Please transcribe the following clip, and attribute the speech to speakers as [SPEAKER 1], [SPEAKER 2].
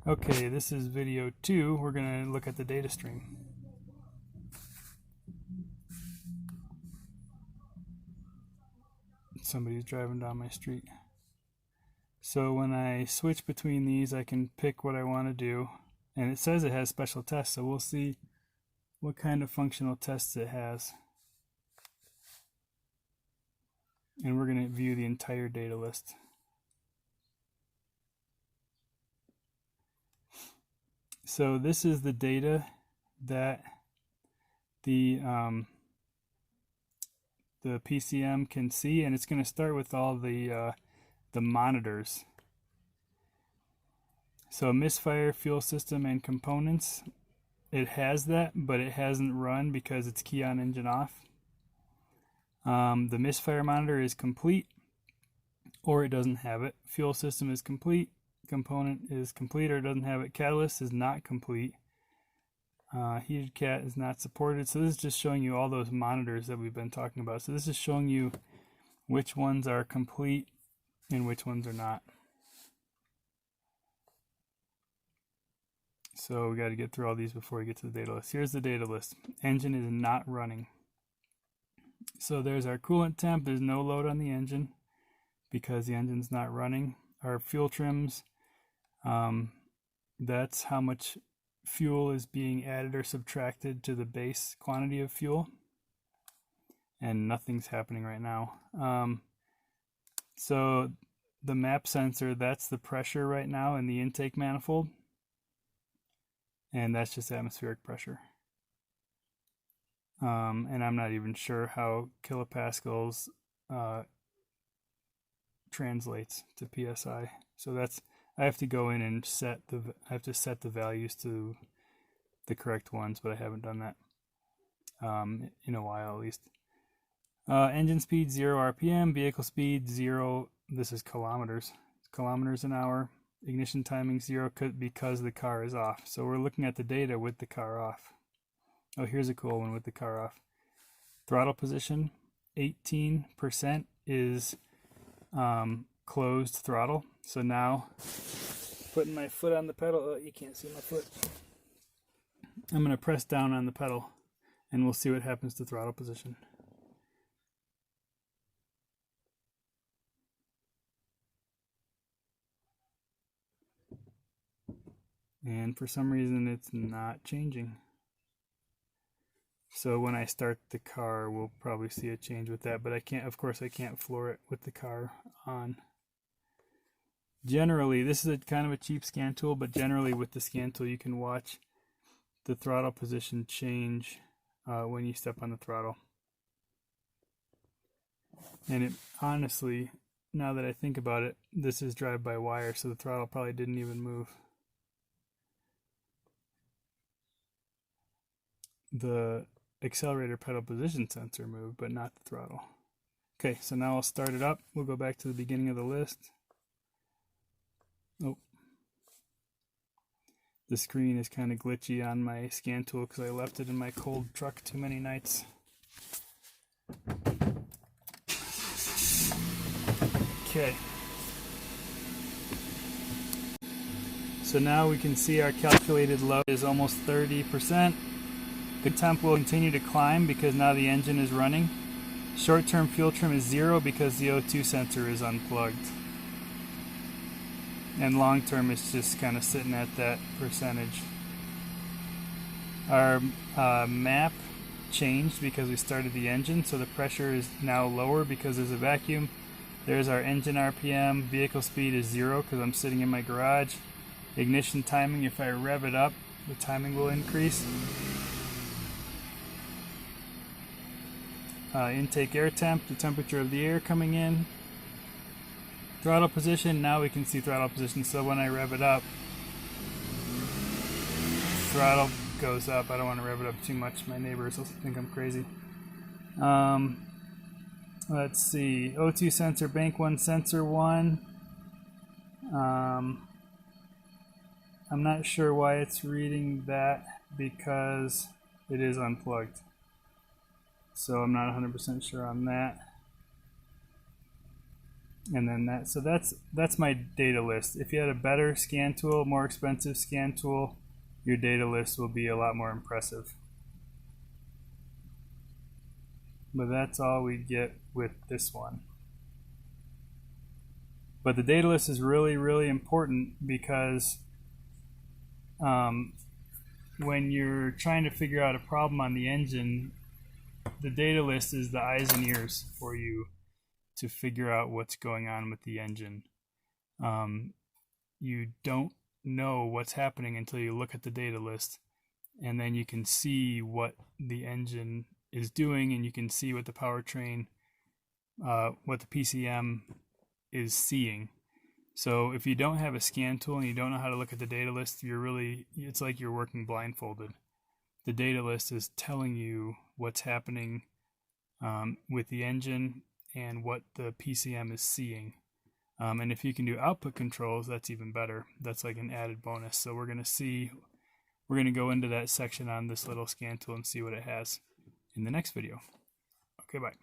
[SPEAKER 1] Okay, this is video 2. We're going to look at the data stream. Somebody's driving down my street. So when I switch between these, I can pick what I want to do. And it says it has special tests, so we'll see what kind of functional tests it has. And we're going to view the entire data list. So this is the data that the PCM can see, and it's going to start with all the monitors. So misfire, fuel system, and components. It has that, but it hasn't run because it's key on, engine off. The misfire monitor is complete, or it doesn't have it. Fuel system is complete. Component is complete, or it doesn't have it. Catalyst is not complete. Heated cat is not supported. So this is just showing you all those monitors that we've been talking about. So this is showing you which ones are complete and which ones are not. So we got to get through all these before we get to the data list. Here's the data list. Engine is not running. So there's our coolant temp. There's no load on the engine because the engine's not running. Our fuel trims, that's how much fuel is being added or subtracted to the base quantity of fuel. And nothing's happening right now. So the map sensor, that's the pressure right now in the intake manifold. And that's just atmospheric pressure. And I'm not even sure how kilopascals translates to PSI. So that's, I have to go in and set the values to the correct ones, but I haven't done that in a while at least. Engine speed 0 RPM, vehicle speed 0. This is kilometers. It's kilometers an hour. Ignition timing 0 because the car is off. So we're looking at the data with the car off. Oh, here's a cool one with the car off. Throttle position 18% is closed throttle. So now, putting my foot on the pedal. Oh, you can't see my foot. I'm going to press down on the pedal, and we'll see what happens to throttle position. And for some reason, it's not changing. So when I start the car, we'll probably see a change with that, but I can't, of course, I can't floor it with the car on. Generally, this is a kind of a cheap scan tool, but generally with the scan tool, you can watch the throttle position change when you step on the throttle. And it honestly, now that I think about it, this is drive-by-wire, so the throttle probably didn't even move. The accelerator pedal position sensor moved, but not the throttle. Okay, so now I'll start it up. We'll go back to the beginning of the list. Oh, the screen is kind of glitchy on my scan tool because I left it in my cold truck too many nights. Okay. So now we can see our calculated load is almost 30%. The temp will continue to climb because now the engine is running. Short-term fuel trim is 0 because the O2 sensor is unplugged. And long-term is just kind of sitting at that percentage. Our map changed because we started the engine, so the pressure is now lower because there's a vacuum. There's our engine RPM. Vehicle speed is 0 because I'm sitting in my garage. Ignition timing, if I rev it up, the timing will increase. Intake air temp, the temperature of the air coming in. Throttle position, now we can see throttle position, so when I rev it up, throttle goes up. I don't want to rev it up too much, my neighbors will think I'm crazy. Let's see, O2 sensor, bank 1, sensor 1. I'm not sure why it's reading that because it is unplugged. So I'm not 100% sure on that. And then that's my data list. If you had a better scan tool, more expensive scan tool, your data list will be a lot more impressive. But that's all we get with this one. But the data list is really, really important because when you're trying to figure out a problem on the engine, the data list is the eyes and ears for you to figure out what's going on with the engine. You don't know what's happening until you look at the data list, and then you can see what the engine is doing, and you can see what the powertrain, what the PCM is seeing. So if you don't have a scan tool and you don't know how to look at the data list, it's like you're working blindfolded. The data list is telling you what's happening with the engine and what the PCM is seeing. And if you can do output controls, that's even better. That's like an added bonus. So we're going to go into that section on this little scan tool and see what it has in the next video. Okay, bye.